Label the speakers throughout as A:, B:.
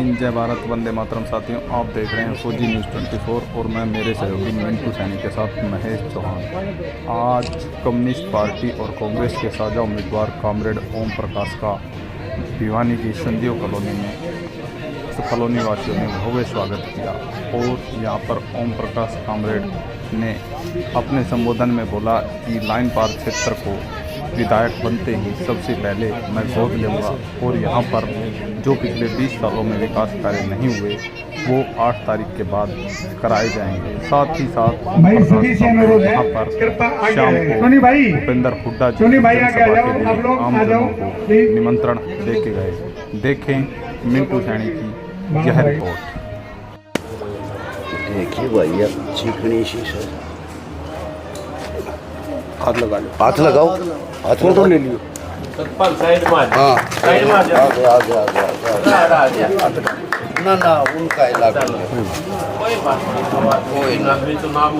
A: हिंद, जय भारत, वंदे मातरम। साथियों, आप देख रहे हैं फौजी न्यूज़ 24 और मैं मेरे सहयोगी मिंटू सैनी के साथ महेश चौहान। आज कम्युनिस्ट पार्टी और कांग्रेस के साझा उम्मीदवार कॉमरेड ओम प्रकाश का भिवानी की संजीव कॉलोनी में कॉलोनी वासियों ने भव्य स्वागत किया और यहाँ पर ओम प्रकाश कॉमरेड ने अपने संबोधन में बोला कि लाइन पार क्षेत्र को विधायक बनते ही सबसे पहले मैं गोद लूँगा और यहाँ पर जो पिछले 20 सालों में विकास कार्य नहीं हुए वो 8 तारीख के बाद कराए जाएंगे। साथ ही साथ यहाँ पर शाम को भूपेंद्र हुड्डा जी जनसभा के लिए आम जनों को निमंत्रण दे के गए। देखें मिंटू सैनी की यह रिपोर्ट।
B: देखिए भैया चिकनी सी सर,
A: हाथ लगा लो,
B: हाथ लगाओ, हाथ फोटो ले लियो।
C: साइड में
B: हाँ
C: साइड में
B: आगे ना उनका इलाका
C: कोई बात नहीं, तो नाम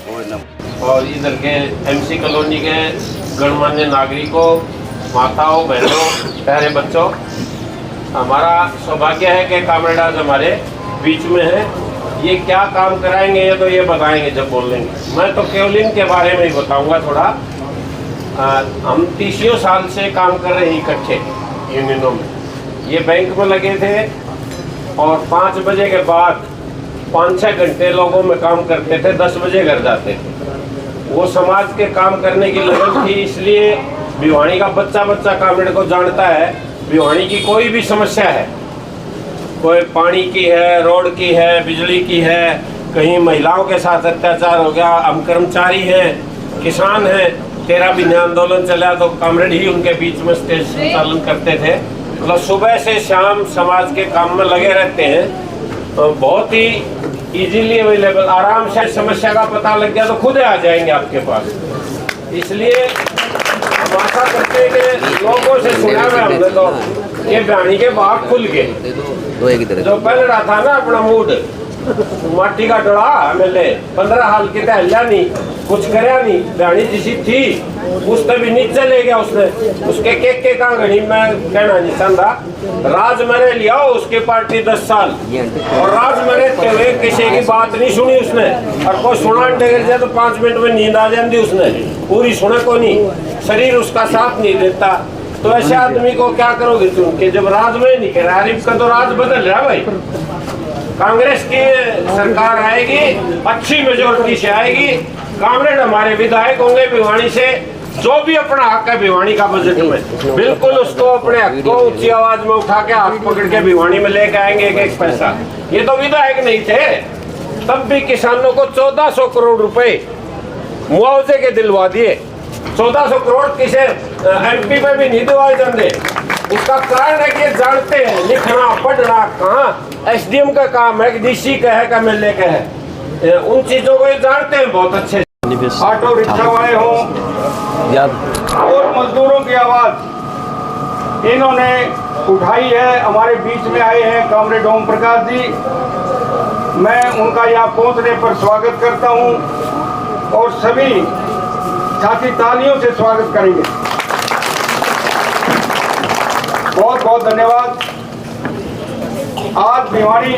B: कोई ना।
C: और इधर के एमसी कॉलोनी के गणमान्य नागरिकों, माताओं, बहनों, प्यारे बच्चों, हमारा सौभाग्य है कि कॉमरेड आज हमारे बीच में है। ये क्या काम कराएंगे ये तो ये बताएंगे जब बोलेंगे। मैं तो केवल इनके बारे में ही बताऊंगा थोड़ा। हम 30 साल से काम कर रहे हैं इकट्ठे यूनियनों में। ये बैंक में लगे थे और 5 बजे के बाद 5-6 घंटे लोगों में काम करते थे, 10 बजे घर जाते थे। वो समाज के काम करने की लगन थी, इसलिए भिवानी का बच्चा बच्चा कॉमरेड को जानता है। भिवानी की कोई भी समस्या है, कोई पानी की है, रोड की है, बिजली की है, कहीं महिलाओं के साथ अत्याचार हो गया, हम कर्मचारी हैं, किसान हैं, 13 महीने आंदोलन चला तो कॉमरेड ही उनके बीच में स्टेज संचालन करते थे। मतलब सुबह से शाम समाज के काम में लगे रहते हैं। तो बहुत ही इजीली अवेलेबल, आराम से समस्या का पता लग गया तो खुद आ जाएंगे आपके पास। इसलिए हम आशा करते हैं कि लोगों से सुना है हमने तो ये भिवानी के बाग खुल गए। जो पहले रहा था ना अपना मूड माटी का डड़ा मिले 15 हाल की हल्ला नहीं, कुछ करया नहीं। भिवानी जिसी थी उस तक भी नीचे ले गया उसने। उसके के कहाँ घड़ी मैं कहना नहीं चाहता। राज मैंने लिया उसकी पार्टी 10 साल और राज मैंने हुए किसी की बात नहीं सुनी उसने। और कोई सुना टेगर जाए तो 5 मिनट में नींद आ जाती उसने, पूरी सुने को नहीं, शरीर उसका साथ नहीं देता। तो ऐसे आदमी को क्या करोगे तुम कि जब राज में नहीं कह रहा, का तो राज बदल रहा भाई। कांग्रेस की सरकार आएगी, अच्छी मेजोरिटी से आएगी। कॉमरेड हमारे विधायक होंगे भिवानी से, जो भी अपना हक है भिवानी का बजट में बिल्कुल उसको अपने हक को ऊंची आवाज में उठा के हाथ पकड़ के भिवानी में लेके आएंगे एक पैसा। ये तो विधायक नहीं थे तब भी किसानों को 1400 करोड़ रुपए मुआवजे के दिलवा दिए। 1400 करोड़ किसे एमपी में भी नहीं दिलवाए जाते। उसका कारण है कि जानते हैं लिखना पढ़ना कहाँ एसडीएम का काम है, डीसी का है, एमएलए का है, उन चीजों को ये जानते हैं बहुत अच्छे। ऑटो रिक्शा वाले हों और मजदूरों की आवाज इन्होंने उठाई है। हमारे बीच में आए हैं कॉमरेड ओम प्रकाश जी। मैं उनका यहाँ पहुँचने पर स्वागत करता हूँ और सभी साथी तालियों से स्वागत करेंगे। बहुत बहुत धन्यवाद। आज भिवानी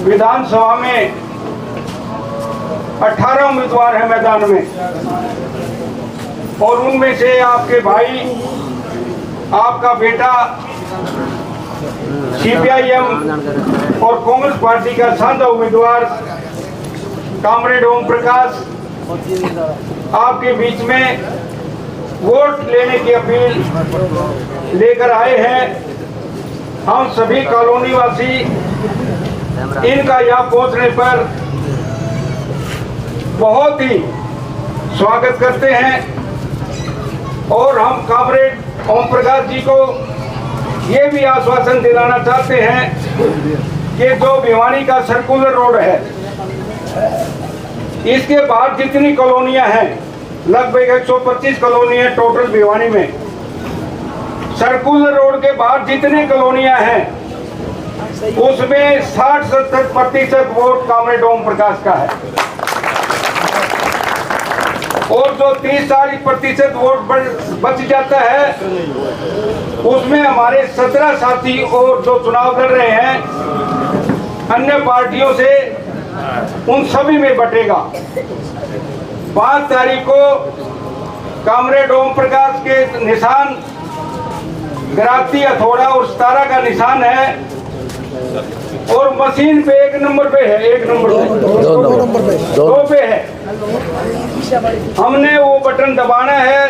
C: विधानसभा में 18 उम्मीदवार हैं मैदान में और उनमें से आपके भाई, आपका बेटा सीपीआईएम और कांग्रेस पार्टी का साझा उम्मीदवार कॉमरेड ओम प्रकाश आपके बीच में वोट लेने की अपील लेकर आए हैं। हम सभी कॉलोनी वासी इनका यहाँ पहुँचने पर बहुत ही स्वागत करते हैं और हम कॉमरेड ओम प्रकाश जी को ये भी आश्वासन दिलाना चाहते हैं कि जो भिवानी का सर्कुलर रोड है, इसके बाहर जितनी कॉलोनियां हैं, लगभग 125 कॉलोनी है टोटल भिवानी में। सर्कुलर रोड के बाहर जितनी कॉलोनियां हैं उसमें 60-70% वोट कॉमरेड ओम प्रकाश का है।
D: और जो 30-40% वोट बच जाता है उसमें हमारे 17 साथी और जो चुनाव लड़ रहे हैं अन्य पार्टियों से, उन सभी में बटेगा। 5 तारीख को कामरेड ओम प्रकाश के निशान गराती, हथौड़ा और सितारा का निशान है और मशीन पे 1 नंबर पे है, 1 नंबर पे, 2 पे है। हमने वो बटन दबाना है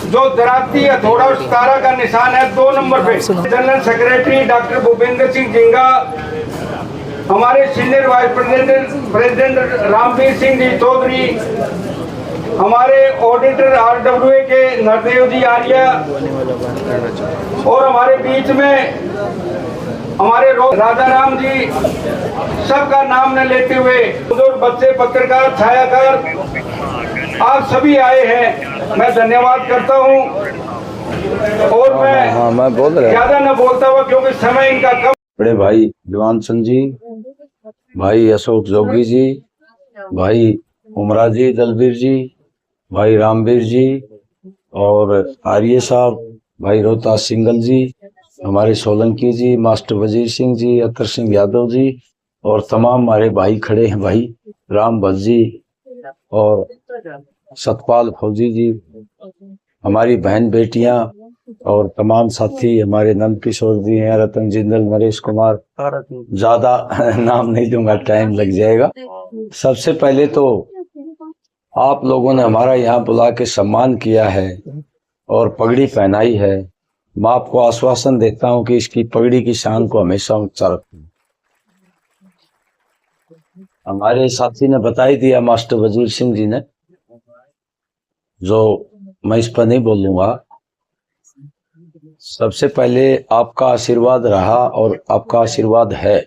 D: जो दराती, हथौड़ा और सितारा का निशान है 2 नंबर पे। General secretary doctor Bhupendra Singh Jinga, हमारे senior vice president Ramveer Singh ji Chaudhary, हमारे ऑडिटर RWA के नरदेव जी आर्या, और हमारे बीच में हमारे राजा राम जी, सबका नाम न लेते हुए बुजुर्ग, बच्चे, पत्रकार, छायाकार, आप सभी आए हैं, मैं धन्यवाद करता हूं। और मैं ज्यादा न बोलता हुआ क्योंकि समय इनका कम।
B: बड़े भाई दीवान चंद जी, भाई अशोक जोगी जी, भाई उमरा जी, दलबीर जी, भाई रामवीर जी और आर्य साहब, भाई रोहतास सिंगल जी, हमारे सोलंकी जी, मास्टर वजीर सिंह जी, अतर सिंह यादव जी और तमाम हमारे भाई खड़े हैं, भाई राम भट्ट जी और सतपाल फौजी जी, हमारी बहन बेटियां और तमाम साथी, हमारे नंद किशोर जी हैं, रतन जिंदल, नरेश कुमार, ज्यादा नाम नहीं दूंगा, टाइम लग जाएगा। सबसे पहले तो आप लोगों ने हमारा यहाँ बुला के सम्मान किया है और पगड़ी पहनाई है। मैं आपको आश्वासन देता हूँ कि इसकी पगड़ी की शान को हमेशा ऊंचा रखूंगा। हमारे साथी ने बता ही दिया, मास्टर वजीर सिंह जी ने, जो मैं इस पर नहीं बोलूंगा। सबसे पहले आपका आशीर्वाद रहा और आपका आशीर्वाद है।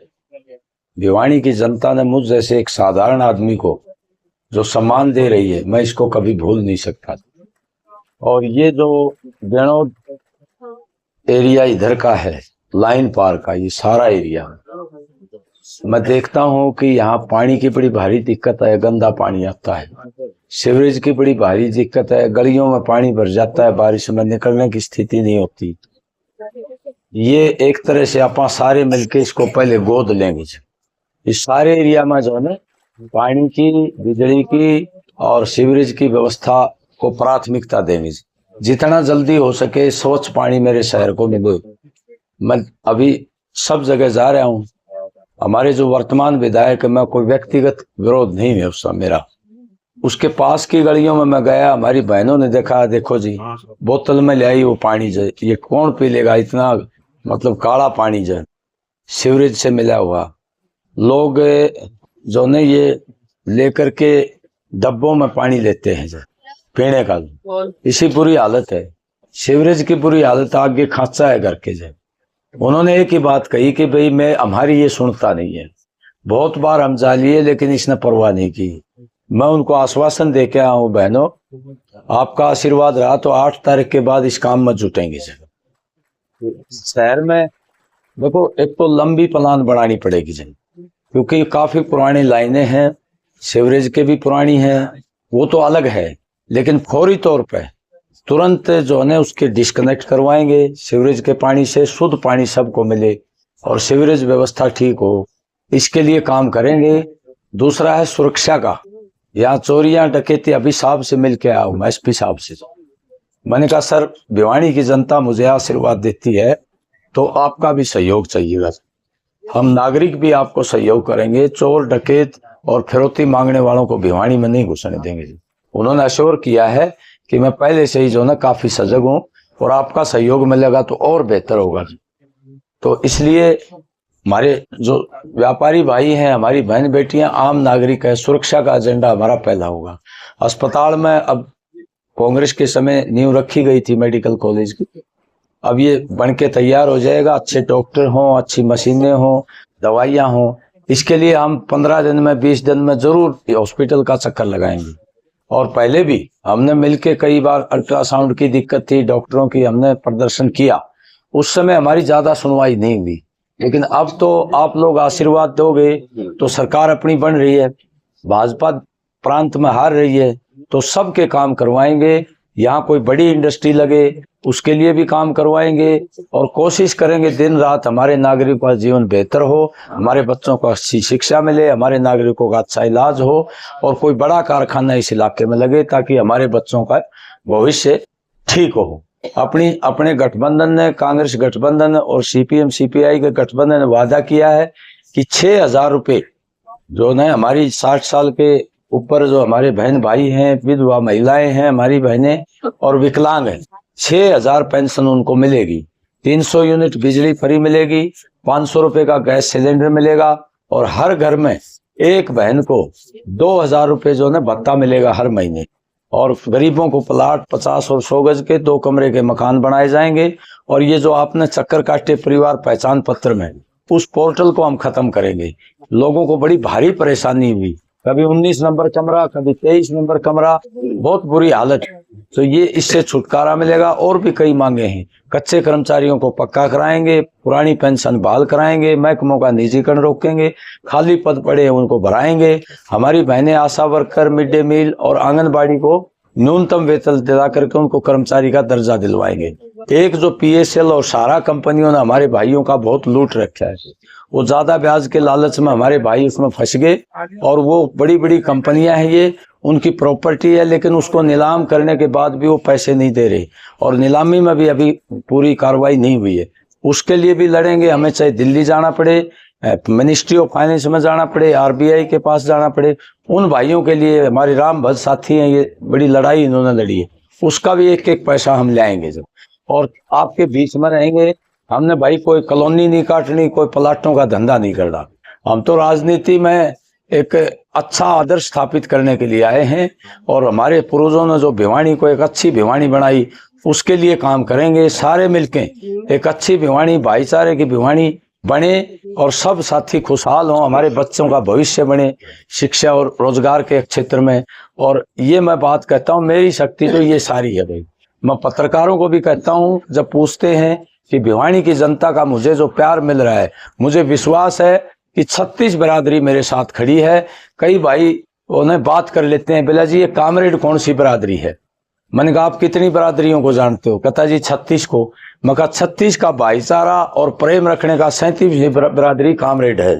B: भिवानी की जनता ने मुझ जैसे एक साधारण आदमी को जो सम्मान दे रही है, मैं इसको कभी भूल नहीं सकता। और ये जो बेणोद एरिया इधर का है, लाइन पार का, ये सारा एरिया मैं देखता हूँ कि यहाँ पानी की बड़ी भारी दिक्कत है, गंदा पानी आता है, सीवरेज की बड़ी भारी दिक्कत है, गलियों में पानी भर जाता है, बारिश में निकलने की स्थिति नहीं होती। ये एक तरह से आप सारे मिलके इसको पहले गोद लेंगे। इस सारे एरिया में जो है ना, पानी की, बिजली की और सीवरेज की व्यवस्था को प्राथमिकता देंगे। जितना जल्दी हो सके स्वच्छ पानी मेरे शहर को मिले। मैं अभी सब जगह जा रहा हूँ। हमारे जो वर्तमान विधायक, मैं कोई व्यक्तिगत विरोध नहीं है उसका मेरा, उसके पास की गलियों में मैं गया, हमारी बहनों ने देखा, देखो जी बोतल में ले आई वो पानी, जो ये कौन पी लेगा, इतना मतलब काला पानी जो सीवरेज से मिला हुआ। लोग जो ने ये लेकर के डब्बों में पानी लेते हैं जो पीने का, इसी बुरी हालत है। सीवरेज की बुरी हालत, आगे खांचा है घर के जो। उन्होंने एक ही बात कही कि भाई मैं, हमारी ये सुनता नहीं है, बहुत बार हम जा लिए लेकिन इसने परवाह नहीं की। मैं उनको आश्वासन दे के आया हूँ, बहनों आपका आशीर्वाद रहा तो 8 तारीख के बाद इस काम में जुटेंगे। शहर में देखो, एक तो लंबी प्लान बनानी पड़ेगी जी, क्योंकि काफी पुरानी लाइनें हैं, सीवरेज के भी पुरानी हैं, वो तो अलग है, लेकिन फौरी तौर पे तुरंत जो है उसके डिस्कनेक्ट करवाएंगे सीवरेज के पानी से, शुद्ध पानी सबको मिले और सीवरेज व्यवस्था ठीक हो, इसके लिए काम करेंगे। दूसरा है सुरक्षा का। यहाँ चोरियां डकैती, अभी साहब से मिल के आया हूँ मैं, SP साहब से। मैंने कहा सर, भिवानी की जनता मुझे आशीर्वाद देती है तो आपका भी सहयोग चाहिएगा, हम नागरिक भी आपको सहयोग करेंगे। चोर डकैत और फिरौती मांगने वालों को भिवानी में नहीं घुसने देंगे। उन्होंने अश्योर किया है कि मैं पहले से ही जो ना काफी सजग हूँ और आपका सहयोग मिलेगा तो और बेहतर होगा। तो इसलिए हमारे जो व्यापारी भाई हैं, हमारी बहन बेटियां, आम नागरिक है, सुरक्षा का एजेंडा हमारा पहला होगा। अस्पताल में अब कांग्रेस के समय नींव रखी गई थी मेडिकल कॉलेज की, अब ये बन के तैयार हो जाएगा। अच्छे डॉक्टर हों, अच्छी मशीनें हों, दवाइयाँ हों, इसके लिए हम 15 दिन में, 20 दिन में जरूर हॉस्पिटल का चक्कर लगाएंगे। और पहले भी हमने मिलके कई बार, अल्ट्रासाउंड की दिक्कत थी, डॉक्टरों की, हमने प्रदर्शन किया, उस समय हमारी ज्यादा सुनवाई नहीं हुई। लेकिन अब तो आप लोग आशीर्वाद दोगे तो सरकार अपनी बन रही है, भाजपा प्रांत में हार रही है, तो सबके काम करवाएंगे। यहाँ कोई बड़ी इंडस्ट्री लगे उसके लिए भी काम करवाएंगे और कोशिश करेंगे दिन रात हमारे नागरिकों का जीवन बेहतर हो, हमारे बच्चों को अच्छी शिक्षा मिले, हमारे नागरिकों का अच्छा इलाज हो और कोई बड़ा कारखाना इस इलाके में लगे ताकि हमारे बच्चों का भविष्य ठीक हो। अपने गठबंधन ने, कांग्रेस गठबंधन और सीपीएम सीपीआई के गठबंधन ने वादा किया है कि 6,000 रुपये जो न हमारी 60 साल के ऊपर जो हमारे बहन भाई हैं, विधवा महिलाएं हैं, हमारी बहनें और विकलांग हैं, 6,000 पेंशन उनको मिलेगी। 300 यूनिट बिजली फ्री मिलेगी, 500 रुपए का गैस सिलेंडर मिलेगा और हर घर में एक बहन को 2,000 रुपए जो है भत्ता मिलेगा हर महीने। और गरीबों को प्लाट 50 और 100 गज के 2 कमरे के मकान बनाए जाएंगे। और ये जो आपने चक्कर काटे परिवार पहचान पत्र में, उस पोर्टल को हम खत्म करेंगे। लोगों को बड़ी भारी परेशानी हुई, कभी 19 नंबर कमरा, कभी 23 नंबर कमरा, बहुत बुरी हालत। तो ये इससे छुटकारा मिलेगा। और भी कई मांगे हैं, कच्चे कर्मचारियों को पक्का कराएंगे, पुरानी पेंशन बहाल कराएंगे, महकमों का निजीकरण रोकेंगे, खाली पद पड़े हैं उनको भराएंगे। हमारी बहनें आशा वर्कर, मिड डे मील और आंगनबाड़ी को न्यूनतम वेतन दिला करके उनको कर्मचारी का दर्जा दिलवाएंगे। एक जो पीएसएल और सारा कंपनियों ने हमारे भाइयों का बहुत लूट रखा है, वो ज्यादा ब्याज के लालच में हमारे भाई उसमें फंस गए और वो बड़ी बड़ी कंपनियां हैं, ये उनकी प्रॉपर्टी है, लेकिन उसको नीलाम करने के बाद भी वो पैसे नहीं दे रहे और नीलामी में भी अभी पूरी कार्रवाई नहीं हुई है। उसके लिए भी लड़ेंगे, हमें चाहे दिल्ली जाना पड़े, मिनिस्ट्री ऑफ फाइनेंस में जाना पड़े, आरबीआई के पास जाना पड़े। उन भाइयों के लिए हमारे राम भक्त साथी हैं, ये बड़ी लड़ाई इन्होंने लड़ी है, उसका भी एक एक पैसा हम ले आएंगे जब। और आपके बीच में रहेंगे। हमने भाई कोई कॉलोनी नहीं काटनी, कोई प्लाटों का धंधा नहीं करना। हम तो राजनीति में एक अच्छा आदर्श स्थापित करने के लिए आए हैं और हमारे पूर्वजों ने जो भिवानी को एक अच्छी भिवानी बनाई उसके लिए काम करेंगे। सारे मिलके एक अच्छी भिवानी, भाईचारे की भिवानी बने और सब साथी खुशहाल हों, हमारे बच्चों का भविष्य बने शिक्षा और रोजगार के क्षेत्र में। और ये मैं बात कहता हूँ, मेरी शक्ति तो ये सारी है भाई। मैं पत्रकारों को भी कहता हूँ, जब पूछते हैं कि भिवानी की जनता का मुझे जो प्यार मिल रहा है, मुझे विश्वास है कि 36 बिरादरी मेरे साथ खड़ी है। कई भाई उन्हें बात कर लेते हैं, बेला जी ये कामरेड कौन सी बिरादरी है? मैंने कहा आप कितनी बिरादरियों को जानते हो? कहता जी 36 को। मैं कहा 36 का भाईचारा और प्रेम रखने का 37वीं बिरादरी कामरेड है,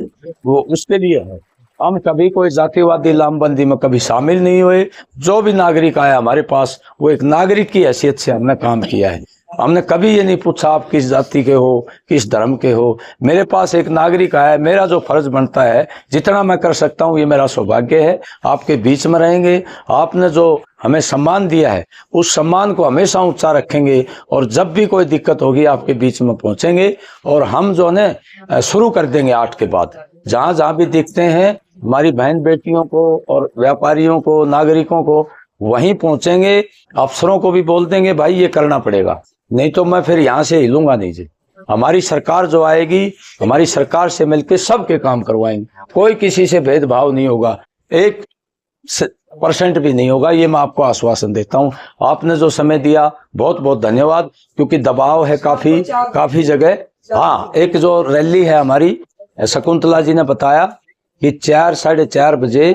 B: वो उसके लिए है। हम कभी कोई जातिवादी लामबंदी में कभी शामिल नहीं हुए। जो भी नागरिक आया हमारे पास, वो एक नागरिक की हैसियत से हमने काम किया है। हमने कभी ये नहीं पूछा आप किस जाति के हो, किस धर्म के हो। मेरे पास एक नागरिक आया, मेरा जो फर्ज बनता है, जितना मैं कर सकता हूँ, ये मेरा सौभाग्य है। आपके बीच में रहेंगे। आपने जो हमें सम्मान दिया है, उस सम्मान को हमेशा ऊंचा रखेंगे और जब भी कोई दिक्कत होगी आपके बीच में पहुंचेंगे। और हम जो है शुरू कर देंगे 8 के बाद, जहां जहां भी दिखते हैं हमारी बहन बेटियों को और व्यापारियों को, नागरिकों को, वहीं पहुंचेंगे। अफसरों को भी बोल देंगे भाई ये करना पड़ेगा, नहीं तो मैं फिर यहाँ से हिलूंगा नहीं जी। हमारी सरकार जो आएगी, हमारी सरकार से मिलकर सबके काम करवाएंगे। कोई किसी से भेदभाव नहीं होगा, 1% भी नहीं होगा, ये मैं आपको आश्वासन देता हूँ। आपने जो समय दिया बहुत बहुत धन्यवाद, क्योंकि दबाव है काफी जगह। हाँ, एक जो रैली है हमारी, शकुंतला जी ने बताया कि 4 साढ़े 4 बजे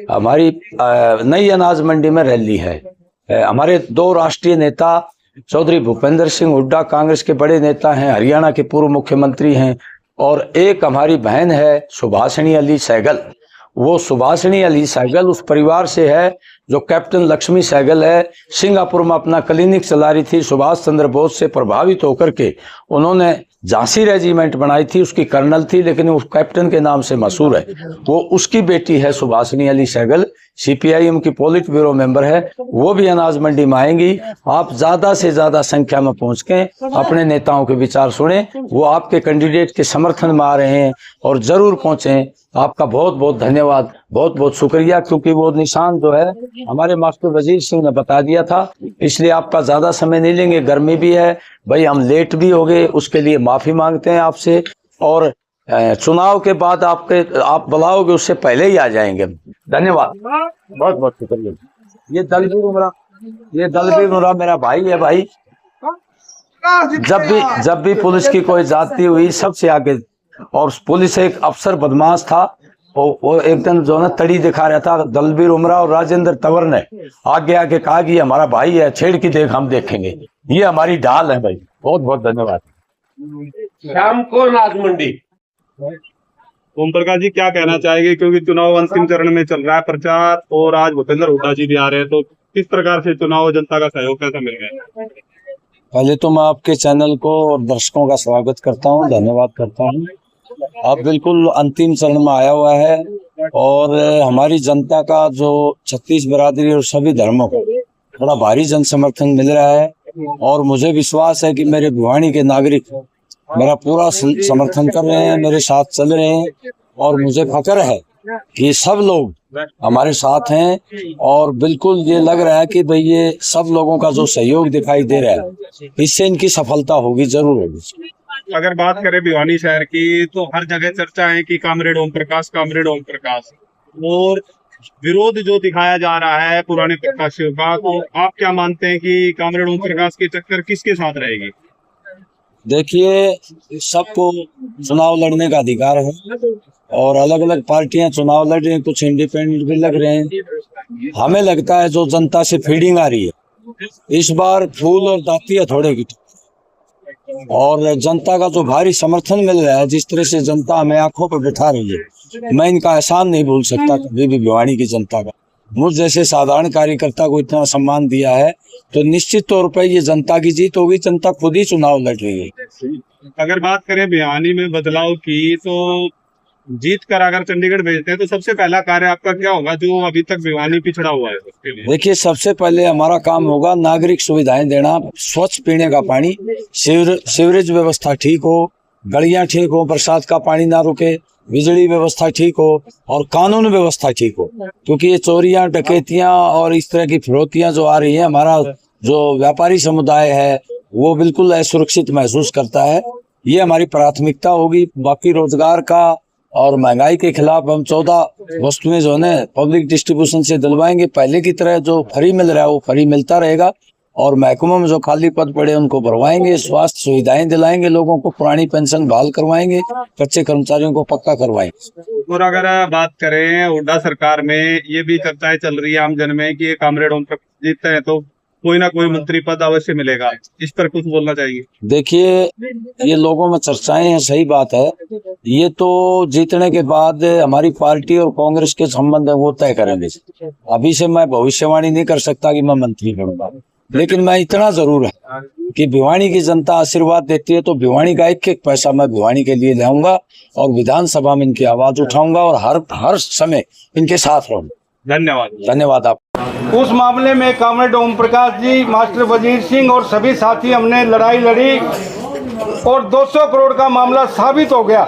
B: हमारी नई अनाज मंडी में रैली है। हमारे 2 राष्ट्रीय नेता, चौधरी भूपेंद्र सिंह हुड्डा कांग्रेस के बड़े नेता हैं, हरियाणा के पूर्व मुख्यमंत्री हैं, और एक हमारी बहन है सुभाषिनी अली सहगल। वो सुभाषिनी अली सहगल उस परिवार से है जो कैप्टन लक्ष्मी सहगल है, सिंगापुर में अपना क्लिनिक चला रही थी। सुभाष चंद्र बोस से प्रभावित होकर के उन्होंने झांसी रेजिमेंट बनाई थी, उसकी कर्नल थी, लेकिन उस कैप्टन के नाम से मशहूर है। वो उसकी बेटी है सुभाषिनी अली सहगल, सीपीआईएम की पोलिट ब्यूरो मेंबर है। वो भी अनाज मंडी में आएंगी। आप ज्यादा से ज्यादा संख्या में पहुंच के अपने नेताओं के विचार सुने। वो आपके कैंडिडेट के समर्थन में आ रहे हैं और जरूर पहुंचे। आपका बहुत बहुत धन्यवाद, बहुत बहुत शुक्रिया, क्योंकि वो निशान जो है हमारे मास्टर वजीर सिंह ने बता दिया था, इसलिए आपका ज्यादा समय नहीं लेंगे। गर्मी भी है भाई, हम लेट भी हो गए, उसके लिए माफी मांगते हैं आपसे। और चुनाव के बाद आप बुलाओगे उससे पहले ही आ जाएंगे। धन्यवाद, बहुत बहुत शुक्रिया। ये दलबीर उमरा मेरा भाई है भाई। जब भी पुलिस की कोई जाती हुई सबसे आगे, और पुलिस एक अफसर बदमाश था, वो एक दिन जो है तड़ी दिखा रहा था दलबीर उमरा और राजेंद्र तंवर ने आगे आके कहा कि ये हमारा भाई है, छेड़ की देख हम देखेंगे। ये हमारी ढाल है भाई। बहुत बहुत धन्यवाद।
C: शाम को नाज मंडी।
A: ओम प्रकाश जी क्या कहना चाहेंगे, क्योंकि चुनाव अंतिम चरण में चल रहा है प्रचार और आज भूपेंद्र हुड्डा जी भी आ रहे हैं, तो किस प्रकार से चुनाव जनता का सहयोग कैसा मिल रहा है?
B: पहले तो मैं आपके चैनल को और दर्शकों का स्वागत करता हूं, धन्यवाद करता हूं। आप बिल्कुल अंतिम चरण में आया हुआ है और हमारी जनता का जो 36 बिरादरी और सभी धर्मों को बड़ा भारी जन समर्थन मिल रहा है और मुझे विश्वास है कि मेरे भिवानी के नागरिक मेरा पूरा समर्थन कर रहे हैं, मेरे साथ चल रहे हैं और मुझे फक्र है कि सब लोग हमारे साथ हैं और बिल्कुल ये लग रहा है कि भाई ये सब लोगों का जो सहयोग दिखाई दे रहा है इससे इनकी सफलता होगी, जरूर होगी।
A: अगर बात करें भिवानी शहर की तो हर जगह चर्चा है कि कामरेड ओम प्रकाश, कामरेड ओम प्रकाश, और विरोध जो दिखाया जा रहा है पुराने प्रत्याशियों का, तो आप क्या मानते हैं कि कामरेड ओम प्रकाश की टक्कर किसके साथ रहेगी?
B: देखिए, सबको चुनाव लड़ने का अधिकार है और अलग अलग पार्टियां चुनाव लड़ रही हैं, कुछ इंडिपेंडेंट भी लग रहे हैं। हमें लगता है जो जनता से फीडिंग आ रही है इस बार फूल और दाती हथौड़े की, और जनता का जो भारी समर्थन मिल रहा है, जिस तरह से जनता हमें आंखों पर बिठा रही है, मैं इनका एहसान नहीं भूल सकता कभी भी। भिवानी की जनता का मुझ जैसे साधारण कार्यकर्ता को इतना सम्मान दिया है तो निश्चित तौर पर ये जनता की जीत होगी। जनता खुद ही चुनाव लड़ रही है।
A: अगर बात करें भिवानी में बदलाव की, तो जीत कर अगर चंडीगढ़ भेजते हैं तो सबसे पहला कार्य आपका क्या होगा जो अभी तक भिवानी पिछड़ा हुआ है उसके लिए?
B: देखिए, सबसे पहले हमारा काम होगा नागरिक सुविधाएं देना, स्वच्छ पीने का पानी, सीवरेज व्यवस्था ठीक हो, गलियां ठीक हो, बरसात का पानी ना रुके, बिजली व्यवस्था ठीक हो और कानून व्यवस्था ठीक हो। क्योंकि ये चोरियां, डकैतियां और इस तरह की फिरौतियां जो आ रही है, हमारा जो व्यापारी समुदाय है वो बिल्कुल असुरक्षित महसूस करता है। ये हमारी प्राथमिकता होगी। बाकी रोजगार का और महंगाई के खिलाफ हम 14 वस्तुएं जो है पब्लिक डिस्ट्रीब्यूशन से दिलवाएंगे। पहले की तरह जो फ्री मिल रहा है वो फ्री मिलता रहेगा और महकमों में जो खाली पद पड़े उनको भरवाएंगे। स्वास्थ्य सुविधाएं दिलाएंगे, लोगों को पुरानी पेंशन बहाल करवाएंगे, कच्चे कर्मचारियों को पक्का करवाएंगे।
A: और अगर बात करें हुड्डा सरकार में, ये भी चर्चाएं चल रही है आम जन में कि कामरेड ओम प्रकाश जीतते हैं तो कोई ना कोई मंत्री पद अवश्य मिलेगा, इस पर कुछ बोलना चाहिए?
B: देखिए, ये लोगों में चर्चाएं हैं, सही बात है। ये तो जीतने के बाद हमारी पार्टी और कांग्रेस के संबंध है वो तय करेंगे। अभी से मैं भविष्यवाणी नहीं कर सकता कि मैं मंत्री बनूंगा, लेकिन मैं इतना जरूर है कि भिवानी की जनता आशीर्वाद देती है तो भिवानी का एक एक पैसा मैं भिवानी के लिए लाऊंगा और विधानसभा में इनकी आवाज उठाऊंगा और हर समय इनके साथ रहूंगा। धन्यवाद आप।
D: उस मामले में कामरेड ओम प्रकाश जी, मास्टर वजीर सिंह और सभी साथी हमने लड़ाई लड़ी और 200 करोड़ का मामला साबित हो गया।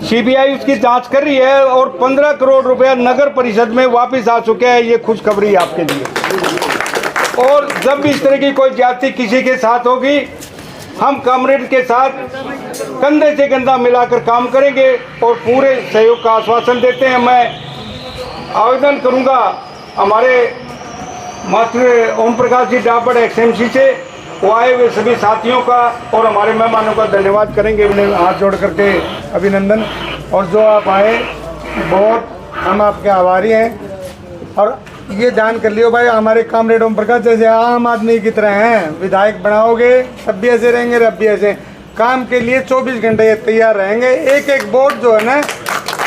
D: सीबीआई उसकी जांच कर रही है और 15 करोड़ रुपया नगर परिषद में वापस आ चुके हैं। ये खुशखबरी है आपके लिए। और जब भी इस तरह की कोई ज्यादती किसी के साथ होगी, हम कामरेड के साथ कंधे से कंधा मिलाकर काम करेंगे और पूरे सहयोग का आश्वासन देते हैं। मैं आवेदन करूंगा हमारे मास्टर ओम प्रकाश जी डापड़ XMC से, वो आए हुए सभी साथियों का और हमारे मेहमानों का धन्यवाद करेंगे, उन्हें हाथ जोड़ करके अभिनंदन। और जो आप आए बहुत हम आपके आभारी हैं। और ये जान कर लियो भाई, हमारे कामरेड ओम प्रकाश जैसे आम आदमी की तरह हैं, विधायक बनाओगे तब भी ऐसे रहेंगे, रब भी ऐसे काम के लिए 24 घंटे ये तैयार रहेंगे। एक एक वोट जो है ना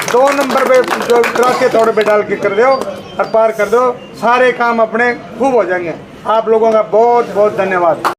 D: 2 नंबर पे जो के थोड़े पे डाल के कर दो और पार कर दो, सारे काम अपने खूब हो जाएंगे। आप लोगों का बहुत बहुत धन्यवाद।